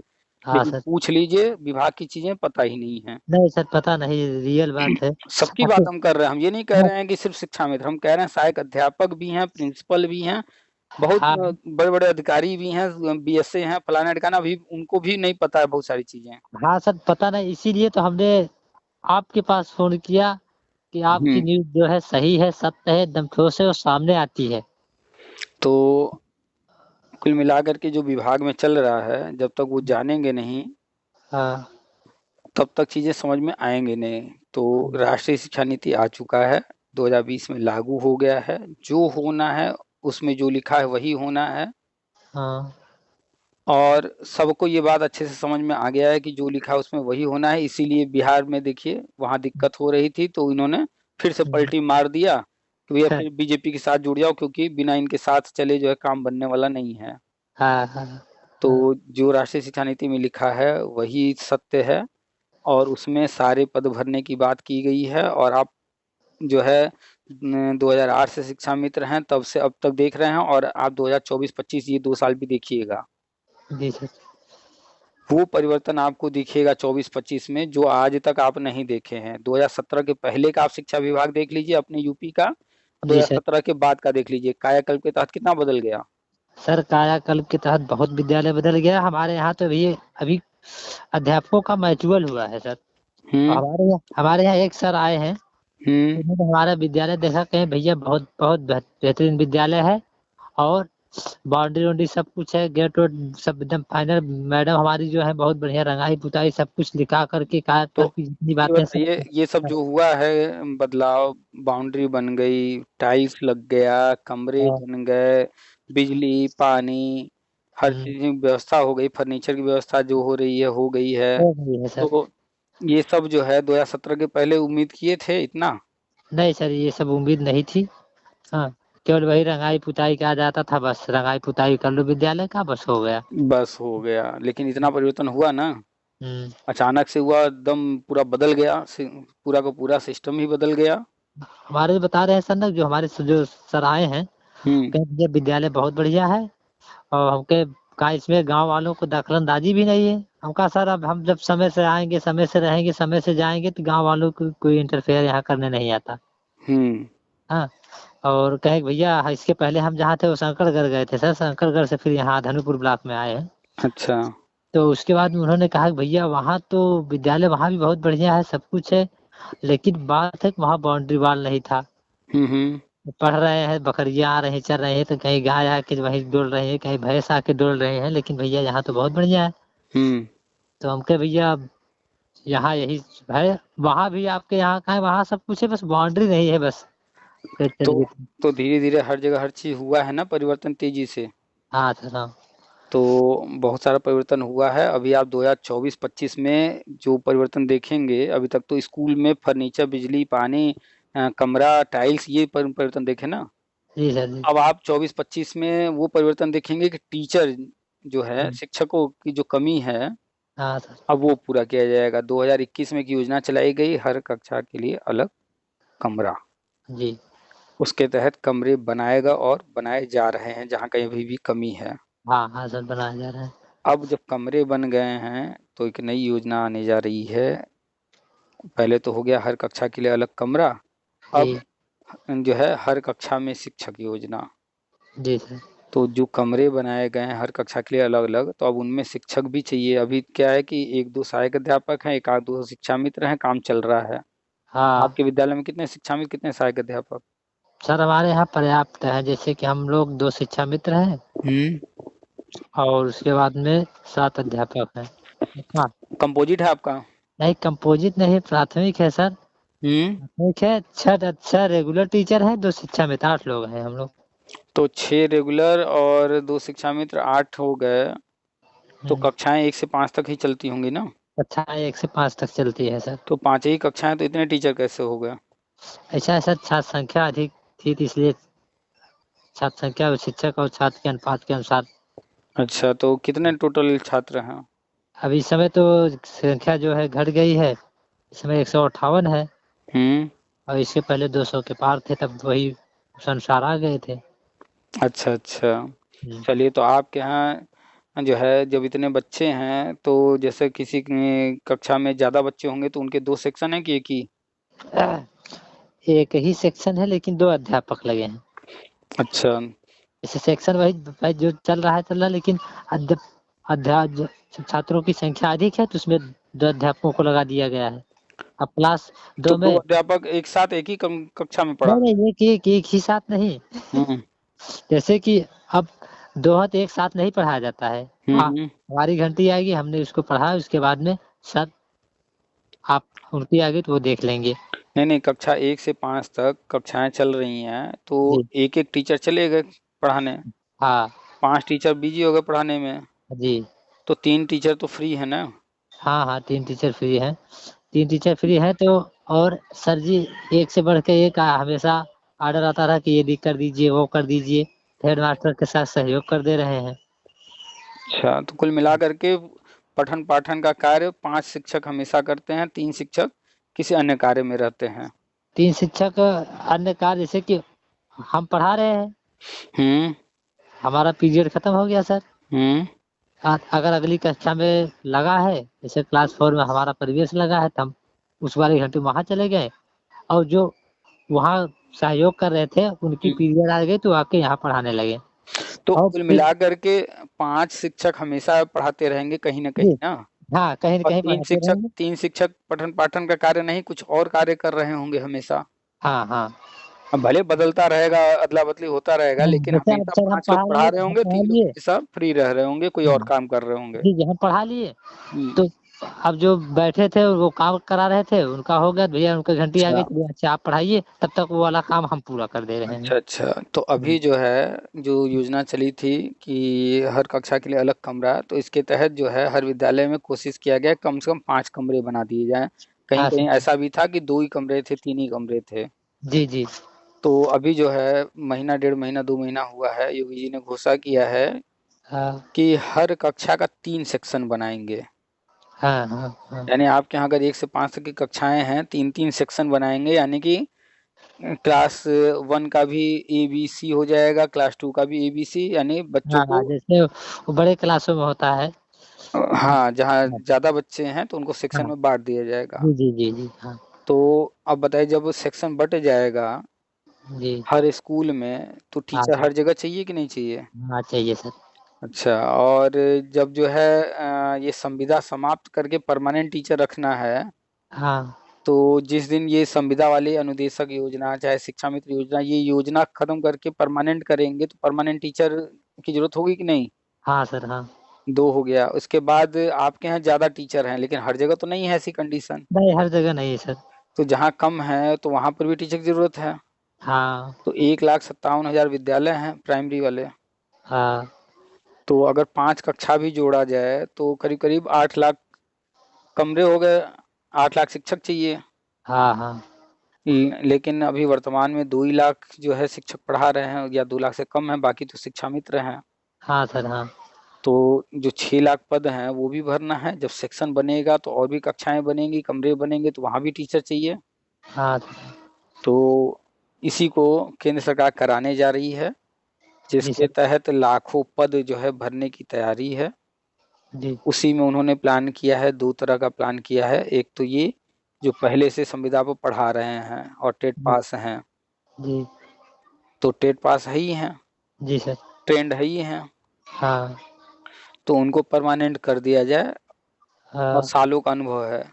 हाँ लेकिन सर। पूछ लीजिए विभाग की चीजें पता ही नहीं है। नहीं सर, पता नहीं, रियल बात है। सबकी अब बात तो हम कर रहे हैं, हम ये नहीं कह रहे हैं कि सिर्फ शिक्षा मित्र, हम कह रहे हैं सहायक अध्यापक भी हैं, प्रिंसिपल भी हैं, बहुत हाँ बड़े बड़े अधिकारी भी हैं, बीएसए हैं, फलाना ठिकाना भी, उनको भी नहीं पता है बहुत सारी चीजें। हाँ सर, पता नहीं, इसीलिए तो हमने आपके पास फोन किया कि आपकी हम्म। न्यूज जो है सही है, सत्य है, एकदम ठोस है और सामने आती है। तो कुल मिलाकर के जो विभाग में चल रहा है, जब तक वो जानेंगे नहीं हाँ तब तक चीजें समझ में आएंगे नहीं। तो राष्ट्रीय शिक्षा नीति आ चुका है, 2020 में लागू हो गया है, जो होना है उसमें जो लिखा है वही होना है। हाँ। और सबको ये बात अच्छे से समझ में आ गया है कि जो लिखा है उसमें वही होना है। इसीलिए बिहार में देखिए वहां दिक्कत हो रही थी, तो इन्होंने फिर से पलटी मार दिया कि भैया फिर बीजेपी के साथ जुड़ जाओ, क्योंकि बिना इनके साथ चले जो है काम बनने वाला नहीं है। हाँ हाँ तो हाँ। जो राष्ट्रीय शिक्षा नीति में लिखा है वही सत्य है, और उसमें सारे पद भरने की बात की गई है। और आप जो है 2008 से शिक्षा मित्र हैं तब से अब तक देख रहे हैं, और आप 2024-25 ये 2 साल भी देखिएगा, जी सर। वो परिवर्तन आपको दिखेगा 24-25 में जो आज तक आप नहीं देखे हैं। 2017 के पहले का आप शिक्षा विभाग देख लीजिए अपने यूपी का, जी सर। 2017 के बाद का देख लीजिए, कायाकल्प के तहत कितना बदल गया। सर कायाकल्प के तहत बहुत विद्यालय बदल गया हमारे यहाँ, तो अभी अभी अध्यापकों का मैचुअल हुआ है सर। और हम्म। हमारे यहाँ एक सर आए हैं, हम्म। उन्होंने हमारा विद्यालय देखा, कहीं भैया बहुत बहुत बेहतरीन विद्यालय है, और बाउंड्री वाउंड्री सब कुछ है, गेट वेट सब एकदम फाइनल। मैडम हमारी जो है बहुत बढ़िया रंगाई पुताई सब कुछ लिखा करके, तो कायाकल्प की जितनी ये बातें सब। बताइए, ये सब जो हुआ है बदलाव, बाउंड्री बन गई, टाइल्स लग गया, कमरे हाँ, बन गए, बिजली पानी हर हम्म, चीज की व्यवस्था हो गई, फर्नीचर की व्यवस्था जो हो रही है हो गई है। हो गई है सर। तो ये सब जो है 2017 के पहले उम्मीद किए थे इतना? नहीं सर, ये सब उम्मीद नहीं थी। हाँ, केवल वही रंगाई पुताई का जाता था, बस रंगाई पुताई कर लो विद्यालय का, बस हो गया। बस हो गया, लेकिन इतना परिवर्तन हुआ ना, हम्म। अचानक से हुआ, एकदम पूरा बदल गया, पूरा का पूरा सिस्टम ही बदल गया। हमारे बता रहे हैं सर ना, जो हमारे जो सर आए हैं, हम्म। कहीं ये विद्यालय बहुत बढ़िया है, और हमके कहा इसमें गांव वालों को दखलंदाजी भी नहीं है। हम कहा सर अब हम जब समय से आएंगे, समय से रहेंगे, समय से जाएंगे, तो गांव वालों को कोई इंटरफेयर यहाँ करने नहीं आता। हम्म। हाँ। और कहे कि भैया इसके पहले हम जहाँ थे वो शंकरगढ़ गए थे सर, शंकरगढ़ से फिर यहाँ धनुपुर ब्लॉक में आए हैं। अच्छा। तो उसके बाद में उन्होंने कहा कि भैया वहाँ तो विद्यालय वहाँ भी बहुत बढ़िया है, सब कुछ है, लेकिन बात है कि वहाँ बाउंड्री वॉल नहीं था। हम्म। पढ़ रहे हैं, बकरियां आ रही चल रही है, तो कहीं गाय आके वहीं डोल रही है, कहीं भैंस आके डोल रहे हैं, लेकिन भैया यहाँ तो बहुत बढ़िया है। हम्म। तो हम कहे भैया अब यहाँ यही है, वहाँ भी आपके यहाँ का है, वहाँ सब कुछ है, बस बाउंड्री नहीं है बस। फिर तो चलिए। तो धीरे धीरे हर जगह हर चीज हुआ है ना परिवर्तन तेजी से। हाँ सर हाँ। तो बहुत सारा परिवर्तन हुआ है। अभी आप 2024-25 में जो परिवर्तन देखेंगे, अभी तक तो स्कूल में फर्नीचर, बिजली, पानी, कमरा, टाइल्स, ये परिवर्तन देखे ना। जी सर जी। अब आप 24-25 में वो परिवर्तन देखेंगे कि टीचर जो है, शिक्षकों की जो कमी है, हाँ सर। अब वो पूरा किया जाएगा। 2021 में एक योजना चलाई गई, हर कक्षा के लिए अलग कमरा, जी। उसके तहत कमरे बनाएगा और बनाए जा रहे हैं जहाँ कहीं भी कमी है। हाँ हाँ सर, बनाया जा रहा है। अब जब कमरे बन गए हैं तो एक नई योजना आने जा रही है। पहले तो हो गया हर कक्षा के लिए अलग कमरा, अब जी। जो है हर कक्षा में शिक्षक योजना। जी सर। तो जो कमरे बनाए गए हैं हर कक्षा के लिए अलग अलग, तो अब उनमें शिक्षक भी चाहिए। अभी क्या है कि एक दो सहायक अध्यापक हैं, एक आध दो शिक्षा मित्र हैं, काम चल रहा है। हाँ आपके विद्यालय में कितने शिक्षा मित्र, कितने सहायक अध्यापक? सर, हमारे यहाँ पर्याप्त है, जैसे कि हम लोग 2 शिक्षा मित्र हैं, हम्म। और उसके बाद में 7 अध्यापक हैं। हाँ, कंपोजिट है आपका? नहीं कंपोजिट नहीं, प्राथमिक है सर। हम्म। प्राथमिक है, 6 रेगुलर टीचर हैं, 2 शिक्षा मित्र, 8 लोग हैं हम लोग। तो 6 रेगुलर और 2 शिक्षा मित्र, 8 हो गए। तो हम्म, कक्षाएं 1 से 5 तक ही चलती होंगी ना? कक्षाएं 1 से 5 तक चलती है सर। तो 5 ही कक्षाएं, तो इतने टीचर कैसे हो गए? ऐसा है सर, छात्र संख्या अधिक थी तो इसलिए छात्र संख्या और शिक्षक और छात्र के अनुपात के अनुसार। अच्छा, तो कितने टोटल छात्र हैं? अभी इस समय तो संख्या जो है घट गई है, इस समय 158 है। हम्म। और इसके पहले 200 के पार थे, तब वही संसार आ गए थे। अच्छा अच्छा। हम्म। चलिए, तो आपके यहाँ जो है जब इतने बच्चे हैं तो जैसे किसी कक्षा में ज़्यादा बच्चे होंगे तो उनके 2 सेक्शन है कि एक ही? एक ही सेक्शन है लेकिन 2 अध्यापक लगे हैं। अच्छा। जैसे सेक्शन वही वही जो चल रहा है, लेकिन अध्य अध्या छात्रों की संख्या अधिक है तो उसमें 2 अध्यापकों को लगा दिया गया है। अब क्लास तो 2 दो में अध्यापक एक साथ एक ही कक्षा में नहीं, पढ़ा? नहीं, एक ही साथ नहीं। हम्म जैसे कि अब 2 हाथ एक साथ नहीं पढ़ाया जाता है। हाँ, हम्म। हमारी घंटी आएगी, हमने उसको पढ़ा, उसके बाद में सर आप उनकी आगे तो वो देख लेंगे। नहीं नहीं, कक्षा 1 से 5 तक कक्षाएं चल रही हैं तो जी, एक एक टीचर चले गए पढ़ाने। हाँ, 5 टीचर बिजी हो गए पढ़ाने में, जी। तो 3 टीचर तो फ्री है ना? हाँ, हाँ, 3 टीचर फ्री हैं। 3 टीचर फ्री हैं तो और सर जी एक से बढ़ के एक हमेशा ऑर्डर आता रहा कि ये भी कर दीजिए, वो कर दीजिए। हेड मास्टर के साथ सहयोग कर दे रहे हैं। अच्छा, तो कुल मिला करके पठन पाठन का कार्य 5 शिक्षक हमेशा करते हैं, 3 शिक्षक किसी अन्य कार्य में रहते हैं। 3 शिक्षक अन्य कार्य, जैसे कि हम पढ़ा रहे हैं, हम्म हमारा पीरियड खत्म हो गया सर। हम्म। अगर अगली कक्षा में लगा है, जैसे क्लास 4 में हमारा परिवेश लगा है, तो हम उस वाले घंटे वहाँ चले गए। और जो वहाँ सहयोग कर रहे थे उनकी हम्म। पीरियड आ गई तो आके यहाँ पढ़ाने लगे। तो और कुल फिर मिला करके 5 शिक्षक हमेशा पढ़ाते रहेंगे कहीं ना जी, कहीं ना? हाँ, कहीं न और कहीं पढ़ाते रहेंगे। 3 शिक्षक पठन पाठन का कार्य नहीं, कुछ और कार्य कर रहे होंगे हमेशा। हाँ, हाँ। अब भले बदलता रहेगा, अदला बदली होता रहेगा, लेकिन जैसे अब हमेशा सर हम 5 लोग पढ़ा रहे हम होंगे, पढ़ा 3 लोग लिए। हमेशा फ्री रह रहे होंगे, कोई और हाँ, काम कर रहे होंगे। जी, जी, हम पढ़ा लिए। हम्म। तो अब जो बैठे थे वो काम करा रहे थे, उनका हो गया, भैया उनकी घंटी आ अच्छा गई, तो अच्छा आप पढ़ाइए, तब तक वो वाला काम हम पूरा कर दे रहे हैं। अच्छा अच्छा। तो अभी जी, जो है जो योजना चली थी कि हर कक्षा के लिए अलग कमरा, तो इसके तहत जो है हर विद्यालय में कोशिश किया गया कम से कम 5 कमरे बना दिए जाएं। कहीं हाँ कहीं सर। ऐसा भी था कि 2 ही कमरे थे, 3 ही कमरे थे। जी, जी। तो अभी जो है महीना, 1.5 महीना, 2 महीना हुआ है, योगी जी ने घोषणा किया है हाँ, कि हर कक्षा का 3 सेक्शन बनाएंगे। हाँ, हाँ, हाँ। यानी आपके यहाँ अगर 1 से 5 तक की कक्षाएं हैं, 3 3 सेक्शन बनाएंगे, यानी कि क्लास 1 का भी ABC हो जाएगा, क्लास 2 का भी ABC, यानी बच्चों हाँ, हाँ, को। जैसे वो बड़े क्लासों में होता है। हाँ, हाँ, जहाँ हाँ, ज्यादा बच्चे हैं तो उनको सेक्शन हाँ। में बांट दिया जाएगा। जी, जी, जी, जी, हाँ। तो अब बताइए, जब सेक्शन बट जाएगा जी। हर स्कूल में, तो हाँ टीचर सर। हर जगह चाहिए कि नहीं चाहिए? हाँ, चाहिए सर। अच्छा, और जब जो है ये संविदा समाप्त करके परमानेंट टीचर रखना है, हाँ, तो जिस दिन ये संविदा वाली अनुदेशक योजना चाहे शिक्षा मित्र योजना, ये योजना खत्म करके परमानेंट करेंगे, तो परमानेंट टीचर की जरूरत होगी कि नहीं? हाँ सर, हाँ। 2 हो गया। उसके बाद आपके यहाँ ज्यादा टीचर हैं, लेकिन हर जगह तो नहीं है ऐसी कंडीशन। नहीं, हर जगह नहीं है सर। तो जहाँ कम है तो वहां पर भी टीचर की जरूरत है। हाँ, तो 1,57,000 विद्यालय हैं प्राइमरी वाले। हाँ, तो अगर 5 कक्षा भी जोड़ा जाए तो करीब करीब 8 लाख कमरे हो गए, 8 लाख शिक्षक चाहिए। हाँ, हाँ। लेकिन अभी वर्तमान में 2 ही लाख जो है शिक्षक पढ़ा रहे हैं, या 2 लाख से कम है, बाकी तो शिक्षा मित्र हैं। हाँ सर, हाँ। तो जो 6 लाख पद हैं वो भी भरना है। जब सेक्शन बनेगा तो और भी कक्षाएं बनेंगी, कमरे बनेंगे, तो वहां भी टीचर चाहिए। हाँ, तो इसी को केंद्र सरकार कराने जा रही है, जी जिसके सर। तहत लाखों पद जो है भरने की तैयारी है। जी, उसी में उन्होंने प्लान किया है, 2 तरह का प्लान किया है। एक तो ये जो पहले से संविदा पर पढ़ा रहे हैं और टेट जी, पास हैं, जी, तो टेट पास है ही हैं, जी सर। ट्रेंड है ही हैं, हाँ, तो उनको परमानेंट कर दिया जाए। और हाँ, सालों का अनुभव है।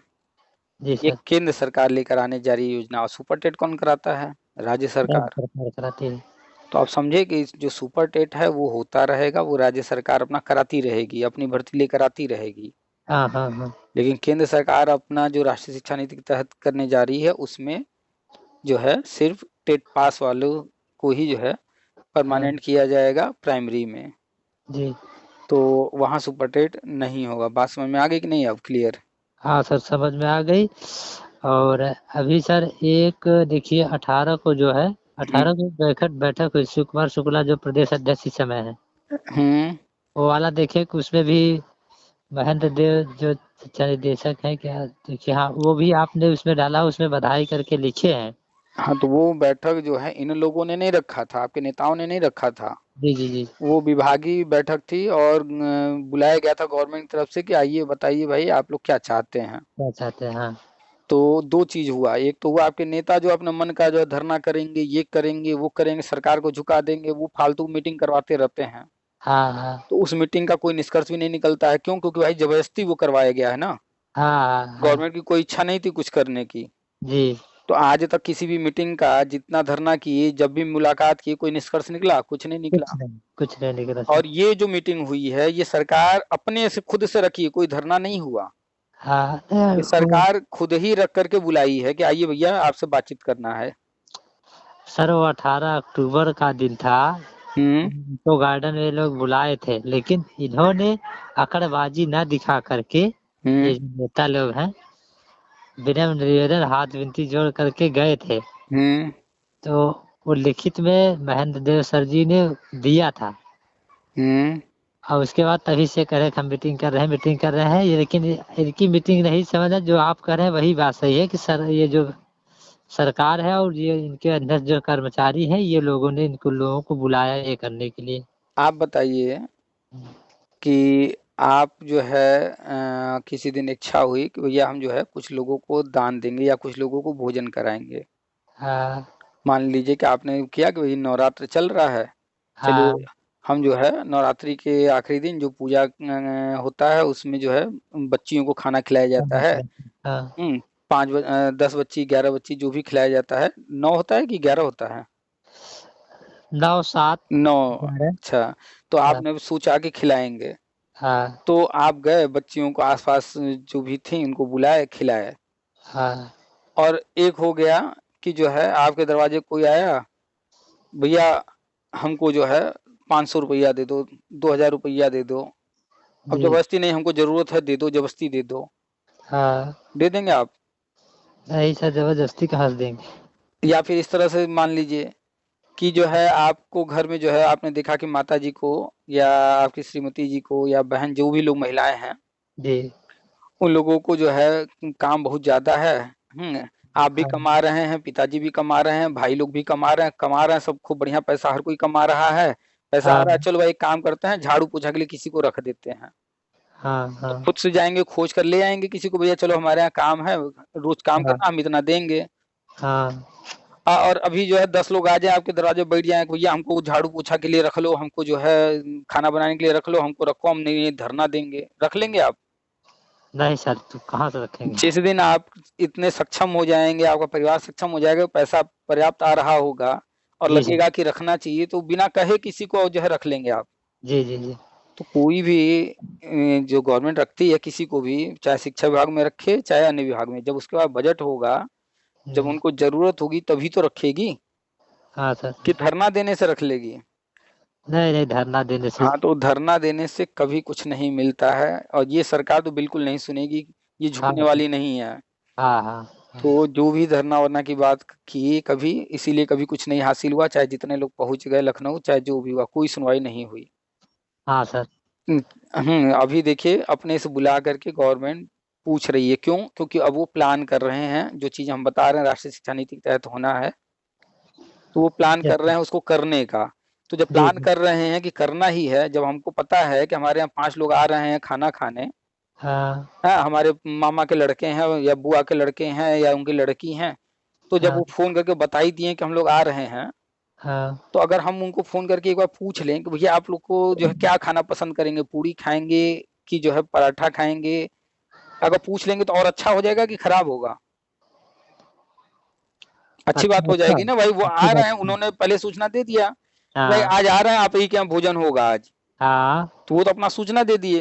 जी ये सर। केंद्र सरकार लेकर आने जा रही योजना, और सुपर टेट कौन कराता है? राज्य राज्य सरकार। सरकार कराती है। तो आप समझे कि जो सुपर टेट है वो होता रहेगा, वो राज्य सरकार अपना कराती रहेगी, अपनी भर्ती लेकर आती रहेगी। हाँ हाँ हाँ लेकिन केंद्र सरकार अपना जो राष्ट्रीय शिक्षा नीति के तहत करने जा रही है, उसमें जो है सिर्फ टेट पास वालों को ही जो है हाँ परमानेंट किया जाएगा प्राइमरी में। जी। तो वहाँ सुपर टेट नहीं होगा। बात समझ में आ गई कि नहीं अब क्लियर? हाँ सर समझ में आ गई। और अभी सर एक देखिए 18 को जो है 18 को बैठक बैठक हुई, शिव कुमार शुक्ला जो प्रदेश अध्यक्ष इस समय है, हम्म। वो वाला देखिए कि उसमें भी महेंद्र देव जो शिक्षा निदेशक है क्या, देखिए हाँ वो भी आपने उसमें डाला, उसमें बधाई करके लिखे हैं। हाँ, तो वो बैठक जो है इन लोगों ने नहीं रखा था, आपके नेताओं ने नहीं रखा था। जी जी जी। वो विभागीय बैठक थी और बुलाया गया था गवर्नमेंट की तरफ से कि आइए बताइए भाई आप लोग क्या चाहते हैं। क्या चाहते हैं, हाँ। तो दो चीज हुआ, एक तो हुआ आपके नेता जो अपने मन का जो है धरना करेंगे, ये करेंगे वो करेंगे, सरकार को झुका देंगे, वो फालतू मीटिंग करवाते रहते हैं। हाँ हाँ तो उस मीटिंग का कोई निष्कर्ष भी नहीं निकलता है। क्यों? क्योंकि भाई जबरदस्ती वो करवाया गया है ना। हाँ हाँ गवर्नमेंट की कोई इच्छा नहीं थी कुछ करने की। जी। तो आज तक किसी भी मीटिंग का जितना धरना किए, जब भी मुलाकात की, कोई निष्कर्ष निकला? कुछ नहीं निकला। कुछ नहीं निकला सर। और ये जो मीटिंग हुई है ये सरकार अपने से खुद से रखी है, कोई धरना नहीं हुआ। हाँ ये सरकार खुद ही रख करके बुलाई है कि आइए भैया आपसे बातचीत करना है। सर वो 18 अक्टूबर का दिन था, हम्म। तो गार्डन में लोग बुलाए थे, लेकिन इन्होंने अकड़बाजी न दिखा करके, हम्म। ये जो नेता लोग हैं, विनम्र निवेदन हाथ विनती जोड़ करके गए थे। हम्म। तो वो लिखित में महेंद्र देव सर जी ने दिया था, हम्म। और उसके बाद तभी से कह रहे कि हम मीटिंग कर रहे हैं, मीटिंग कर रहे हैं ये, लेकिन इनकी मीटिंग नहीं समझना, जो आप कह रहे हैं वही बात सही है कि सर ये जो सरकार है और ये इनके अंदर जो कर्मचारी हैं, ये लोगों ने इनको लोगों को बुलाया ये करने के लिए। आप बताइए कि आप जो है किसी दिन इच्छा हुई कि भैया हम जो है कुछ लोगों को दान देंगे या कुछ लोगों को भोजन कराएंगे। हाँ मान लीजिए कि आपने किया कि भाई नवरात्र चल रहा है, चलिए हाँ हम जो है नवरात्रि के आखिरी दिन जो पूजा होता है उसमें जो है बच्चियों को खाना खिलाया जाता है। हाँ। 10 बच्ची 11 बच्ची जो भी खिलाया जाता है। 9 होता है कि 11 होता है? 9 7 9। 11। अच्छा, तो हाँ आपने सोचा कि खिलाएंगे। हाँ तो आप गए बच्चियों को आसपास जो भी थी उनको बुलाए, खिलाए। हाँ और एक हो गया कि जो है आपके दरवाजे कोई आया, भैया हमको जो है 500 रुपया दे दो, 2000 रुपया दे दो। अब जी। जबरदस्ती नहीं, हमको जरूरत है दे दो, जबरदस्ती दे दो। हाँ दे देंगे आप? नहीं सर, जबरदस्ती कहाँ से देंगे। या फिर इस तरह से मान लीजिए कि जो है आपको घर में जो है आपने देखा कि माता जी को या आपकी श्रीमती जी को या बहन जो भी लोग महिलाएं हैं, जी। उन लोगों को जो है काम बहुत ज्यादा है। आप भी हाँ कमा रहे हैं, पिताजी भी कमा रहे हैं, भाई लोग भी कमा रहे हैं, सब खूब बढ़िया पैसा हर कोई कमा रहा है, पैसा आ हाँ रहा है। चलो भाई एक काम करते हैं, झाड़ू पोछा के लिए किसी को रख देते हैं। हाँ तो हाँ खुद से जाएंगे खोज कर ले आएंगे किसी को, भैया चलो हमारे यहाँ काम है, रोज काम हाँ करना, हम इतना देंगे। हाँ और अभी जो है 10 लोग आ जाए आपके दरवाजे बैठ जाए, भैया हमको झाड़ू पोछा के लिए रख लो, हमको जो है खाना बनाने के लिए रख लो, हमको रखो, हम नहीं धरना देंगे। रख लेंगे आप? नहीं सर, तो कहाँ से रखेंगे। जिस दिन आप इतने सक्षम हो जाएंगे, आपका परिवार सक्षम हो जाएगा, पैसा पर्याप्त आ रहा होगा और जी सर। लगेगा कि रखना चाहिए, तो बिना कहे किसी को जो है रख लेंगे आप। जी जी जी। तो कोई भी जो गवर्नमेंट रखती है किसी को भी, चाहे शिक्षा विभाग में रखे चाहे अन्य विभाग में, जब उसके बाद बजट होगा, जब हम्म, उनको जरूरत होगी तभी तो रखेगी, हाँ सर। कि धरना देने से रख लेगी। नहीं नहीं, धरना देने से। हाँ, तो धरना देने से कभी कुछ नहीं मिलता है, और ये सरकार तो बिल्कुल नहीं सुनेगी, ये हाँ झुकने वाली नहीं है। हाँ हाँ हाँ तो जो भी धरना वरना की बात की कभी, इसीलिए कभी कुछ नहीं हासिल हुआ, चाहे जितने लोग पहुंच गए लखनऊ, चाहे जो भी हुआ, कोई सुनवाई नहीं हुई। हाँ सर। अभी देखिए अपने से बुला करके गवर्नमेंट पूछ रही है, क्यों? क्योंकि अब वो प्लान कर रहे हैं, जो चीज हम बता रहे हैं राष्ट्रीय शिक्षा नीति के तहत होना है, तो वो प्लान कर रहे हैं उसको करने का। तो जब जी प्लान जी। कर रहे हैं कि करना ही है, जब हमको पता है कि हमारे यहाँ 5 लोग आ रहे हैं खाना खाने, हाँ हाँ हमारे मामा के लड़के हैं या बुआ के लड़के हैं या उनकी लड़की हैं, तो जब हाँ वो फोन करके बता ही दिए कि हम लोग आ रहे हैं, हाँ तो अगर हम उनको फोन करके एक बार पूछ लें कि भैया आप लोग को जो है क्या खाना पसंद करेंगे, पूरी खाएंगे कि जो है पराठा खाएंगे, अगर पूछ लेंगे तो और अच्छा हो जाएगा कि खराब होगा? अच्छी बात अच्छा हो अच्छा। जाएगी ना भाई, वो अच्छी आ रहे बात हैं, है। उन्होंने पहले सूचना दे दिया भाई हाँ आज आ रहे हैं, आप ही के यहाँ भोजन होगा आज, हाँ तो वो तो अपना सूचना दे दिए।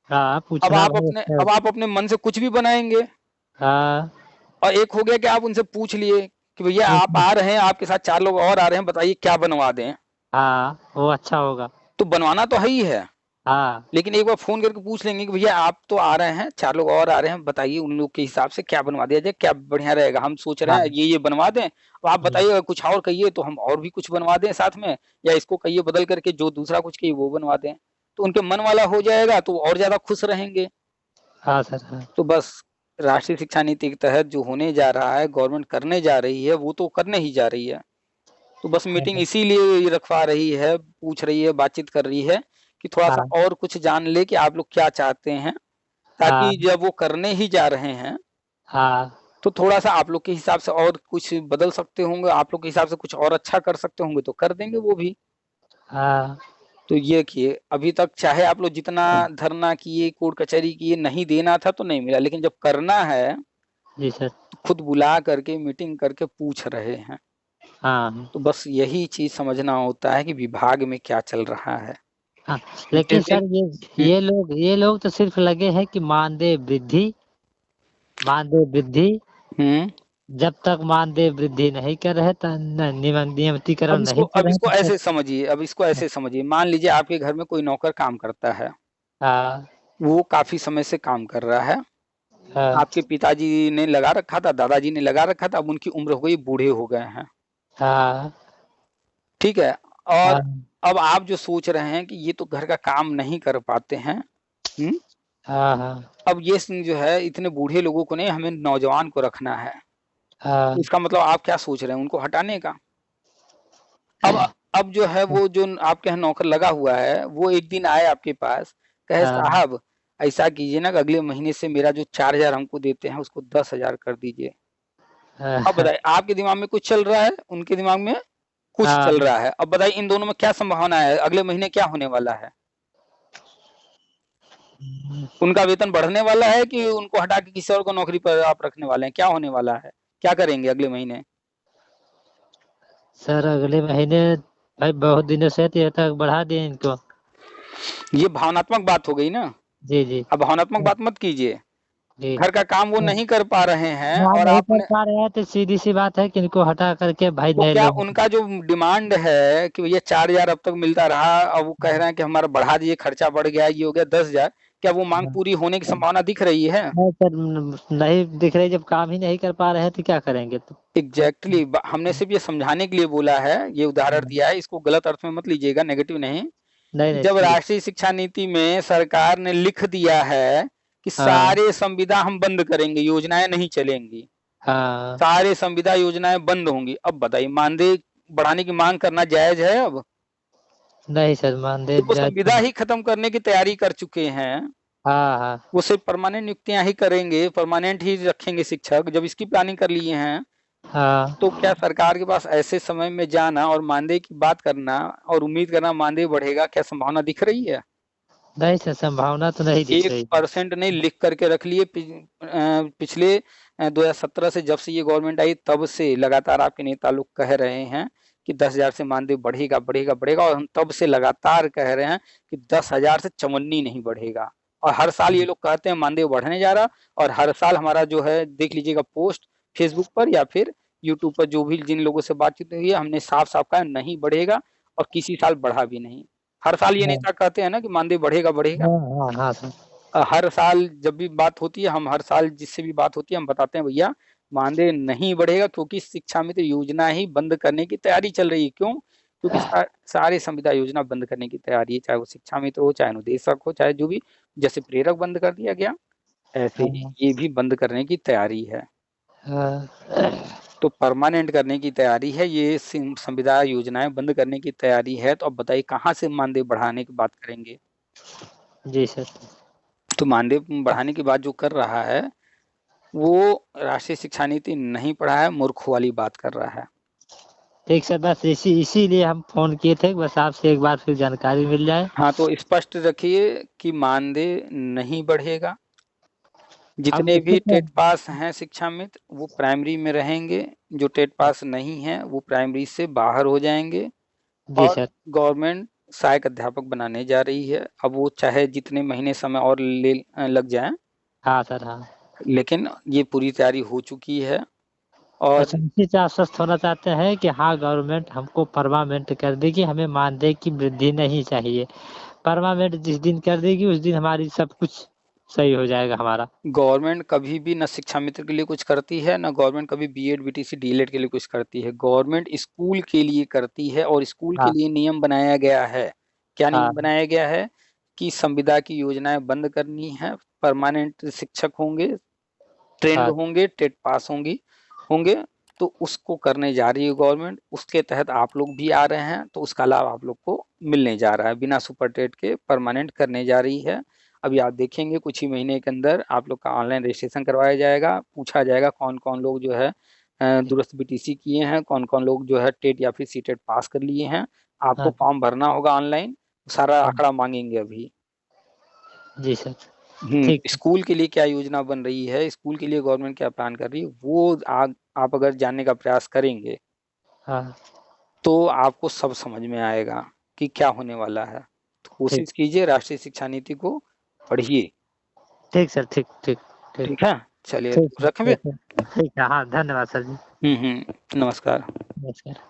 हाँ, अब पूछना आप भाई अपने अच्छा। अब आप अपने मन से कुछ भी बनाएंगे। हाँ और एक हो गया कि आप उनसे पूछ लिए कि भैया आप पूछना। आ रहे हैं, आपके साथ 4 लोग और आ रहे हैं, बताइए क्या बनवा दें। हाँ वो अच्छा होगा। तो बनवाना तो है ही है, हाँ लेकिन एक बार फ़ोन करके पूछ लेंगे कि भैया आप तो आ रहे हैं, 4 लोग और आ रहे हैं, बताइए उन लोग के हिसाब से क्या बनवा दिया जाए, क्या बढ़िया रहेगा? हम सोच रहे हाँ। हैं ये बनवा दें, अब आप हम्म, बताइए अगर कुछ और कहिए तो हम और भी कुछ बनवा दें साथ में, या इसको कहिए बदल करके जो दूसरा कुछ कहिए वो बनवा दें। तो उनके मन वाला हो जाएगा तो वो और ज़्यादा खुश रहेंगे। हाँ सर हाँ। तो बस राष्ट्रीय शिक्षा नीति के तहत जो होने जा रहा है, गवर्नमेंट करने जा रही है, वो तो करने ही जा रही है। तो बस मीटिंग हाँ इसीलिए ये रखवा रही है, पूछ रही है, बातचीत कर रही है कि थोड़ा-सा हाँ और कुछ जान ले कि आप लोग क्या चाहते हैं, हाँ ताकि जब वो करने ही जा रहे हैं, हाँ तो थोड़ा-सा आप लोग के हिसाब से और कुछ बदल सकते होंगे, आप लोग के हिसाब से कुछ और अच्छा कर सकते होंगे तो कर देंगे वो भी। हाँ। तो ये किए, अभी तक चाहे आप लोग जितना धरना किए, कोर्ट कचहरी किए, नहीं देना था तो नहीं मिला, लेकिन जब करना है, जी सर। तो खुद बुला करके मीटिंग करके पूछ रहे हैं। हाँ तो बस यही चीज़ समझना होता है कि विभाग में क्या चल रहा है। हाँ। जिस लेकिन दिन सर ये लोग तो सिर्फ लगे हैं कि मानदेय वृद्धि, हुँ। जब तक मानदेय वृद्धि नहीं कर रहे नियमितीकरण नहीं कर रहे तब तक। अब इसको ऐसे समझिए, मान लीजिए आपके घर में कोई नौकर काम करता है, हाँ वो काफ़ी समय से काम कर रहा है, हाँ आपके पिताजी ने लगा रखा था, दादाजी ने लगा रखा था, अब उनकी उम्र हो गई, बूढ़े हो गए हैं, हाँ ठीक है? और हाँ अब आप जो सोच रहे हैं कि ये तो घर का काम नहीं कर पाते हैं, हुँ? हाँ हाँ अब ये जो है इतने बूढ़े लोगों को नहीं, हमें नौजवान को रखना है। तो हाँ इसका मतलब आप क्या सोच रहे हैं, उनको हटाने का? अब अब जो है वो जो आपके यहाँ नौकर लगा हुआ है, वो एक दिन आए आपके पास, कहे हाँ साहब ऐसा कीजिए ना कि अगले महीने से मेरा जो 4,000 हमको देते हैं उसको 10,000 कर दीजिए। अब हाँ बताइए आपके दिमाग में कुछ चल रहा है, उनके दिमाग में कुछ हाँ। चल रहा है। अब बताइए इन दोनों में क्या संभावना है, अगले महीने क्या होने वाला है? उनका वेतन बढ़ने वाला है कि उनको हटा के किसी और को नौकरी पर आप रखने वाले हैं? क्या होने वाला है? क्या करेंगे अगले महीने? सर अगले महीने भाई बहुत दिनों से तो ये तक बढ़ा दिए इनको। ये भावनात्मक बात हो गई ना। जी जी। अब भावनात्मक बात मत कीजिए। जी। घर का काम वो नहीं कर पा रहे हैं हाँ और नहीं कर आपने, पा रहे हैं तो सीधी सी बात है कि इनको हटा करके भाई तो नए क्या लोगों को। उनका जो डिमांड है कि भैया 4,000 अब तक मिलता रहा, अब वो कह रहे हैं कि हमारा बढ़ा दीजिए, खर्चा बढ़ गया, ये हो गया 10,000, क्या वो मांग पूरी होने की संभावना दिख रही है? नहीं सर नहीं दिख रही, जब काम ही नहीं कर पा रहे हैं तो क्या करेंगे तो। एग्जैक्टली हमने सिर्फ ये समझाने के लिए बोला है, ये उदाहरण दिया है, इसको गलत अर्थ में मत लीजिएगा, नेगेटिव नहीं। नहीं कि नहीं जब ठीक। राष्ट्रीय शिक्षा नीति में सरकार ने लिख दिया है कि हाँ सारे संविदा हम बंद करेंगे, योजनाएं नहीं चलेंगी, हाँ। सारे संविदा योजनाएं बंद होंगी, अब बताइए मानदेय बढ़ाने की मांग करना जायज है अब? नहीं सर मानदेय तो वो जाती संविदा नहीं। ही खत्म करने की तैयारी कर चुके हैं, हाँ हाँ वो सिर्फ परमानेंट नियुक्तियां ही करेंगे, परमानेंट ही रखेंगे शिक्षक, जब इसकी प्लानिंग कर लिए हैं, हाँ। तो क्या सरकार के पास ऐसे समय में जाना और मानदेय की बात करना और उम्मीद करना मानदेय बढ़ेगा, क्या संभावना दिख रही है? नहीं सर संभावना तो नहीं दिख एक रही। परसेंट नहीं, लिख करके रख लिए। पिछले 2017 से जब से ये गवर्नमेंट आई तब से लगातार आपके नेता लोग कह रहे हैं कि 10,000 से मानदेय बढ़ेगा बढ़ेगा बढ़ेगा, और हम तब से लगातार कह रहे हैं कि 10,000 से चवन्नी नहीं बढ़ेगा। और हर साल ये लोग कहते हैं मानदेय बढ़ने जा रहा, और हर साल हमारा जो है देख लीजिएगा पोस्ट फेसबुक पर या फिर यूट्यूब पर, जो भी जिन लोगों से बातचीत हुई है, हमने साफ साफ कहा नहीं बढ़ेगा, और किसी साल बढ़ा भी नहीं। हर साल ये हाँ नेता कहते हैं ना कि मानदेय बढ़ेगा बढ़ेगा। हाँ हाँ हाँ सर। हर साल जब भी बात होती है, हम हर साल जिससे भी बात होती है हम बताते हैं भैया मानदेय नहीं बढ़ेगा, क्योंकि शिक्षा मित्र योजना ही बंद करने की तैयारी चल रही है। क्यों? क्योंकि सारे संविदा योजना बंद करने की तैयारी है, चाहे वो शिक्षा मित्र हो, चाहे अनुदेशक हो, चाहे जो भी, जैसे प्रेरक बंद कर दिया गया, ऐसे ही हाँ ये भी बंद करने की तैयारी है। हाँ। तो परमानेंट करने की तैयारी है, ये संविदा योजनाएं बंद करने की तैयारी है। तो अब बताइए कहाँ से मानदेय बढ़ाने की बात करेंगे? जी सर। तो मानदेय बढ़ाने की बात जो कर रहा है, वो राष्ट्रीय शिक्षा नीति नहीं पढ़ा है, मूर्खों वाली बात कर रहा है। ठीक सर, बस इसीलिए हम फोन किए थे, बस आपसे एक बार फिर जानकारी मिल जाए। हाँ, तो स्पष्ट रखिए कि मानदेय नहीं बढ़ेगा। अब जितने वैसे भी तो टेट पास हैं शिक्षा मित्र वो प्राइमरी में रहेंगे, जो टेट पास नहीं है वो प्राइमरी से बाहर हो जाएंगे। जी और सर। गवर्नमेंट सहायक अध्यापक बनाने जा रही है। अब वो चाहे जितने महीने समय और लग जाए, हाँ सर, हाँ। लेकिन ये पूरी तैयारी हो चुकी है। और अच्छा, इसी से आश्वस्त होना चाहते हैं कि हाँ, गवर्नमेंट हमको परमानेंट कर देगी, हमें मानदेय की वृद्धि नहीं चाहिए। परमानेंट जिस दिन कर देगी, उस दिन हमारी सब कुछ सही हो जाएगा हमारा। गवर्नमेंट कभी भी न शिक्षा मित्र के लिए कुछ करती है, न गवर्नमेंट कभी बीएड बीटीसी डीएलएड के लिए कुछ करती है। गवर्नमेंट स्कूल के लिए करती है, और स्कूल के हाँ, लिए नियम बनाया गया है। क्या हाँ, नियम बनाया गया है? कि संविदा की योजनाएं बंद करनी है, परमानेंट शिक्षक होंगे, ट्रेंड हाँ, होंगे, टेट पास होंगे। तो उसको करने जा रही है गवर्नमेंट। उसके तहत आप लोग भी आ रहे हैं, तो उसका लाभ आप लोग को मिलने जा रहा है। बिना सुपर टेट के परमानेंट करने जा रही है। अभी आप देखेंगे कुछ ही महीने के अंदर आप लोग का ऑनलाइन रजिस्ट्रेशन करवाया जाएगा। पूछा जाएगा कौन कौन लोग जो है दूरस्थ बीटीसी किए हैं, कौन कौन लोग जो है टेट या फिर सीटेट पास कर लिए हैं। आपको हाँ, फॉर्म भरना होगा ऑनलाइन। सारा हाँ। आंकड़ा मांगेंगे अभी। जी सर, ठीक है। स्कूल के लिए क्या योजना बन रही है, स्कूल के लिए गवर्नमेंट क्या प्लान कर रही है, वो आप अगर जानने का प्रयास करेंगे हाँ, तो आपको सब समझ में आएगा कि क्या होने वाला है। तो ठीक, कोशिश कीजिए, राष्ट्रीय शिक्षा नीति को पढ़िए। ठीक सर, ठीक, ठीक, ठीक, ठीक है, चलिए ठीक तो है, रखें। ठीक है। ठीक है, हाँ, धन्यवाद सर जी। नमस्कार। नमस्कार।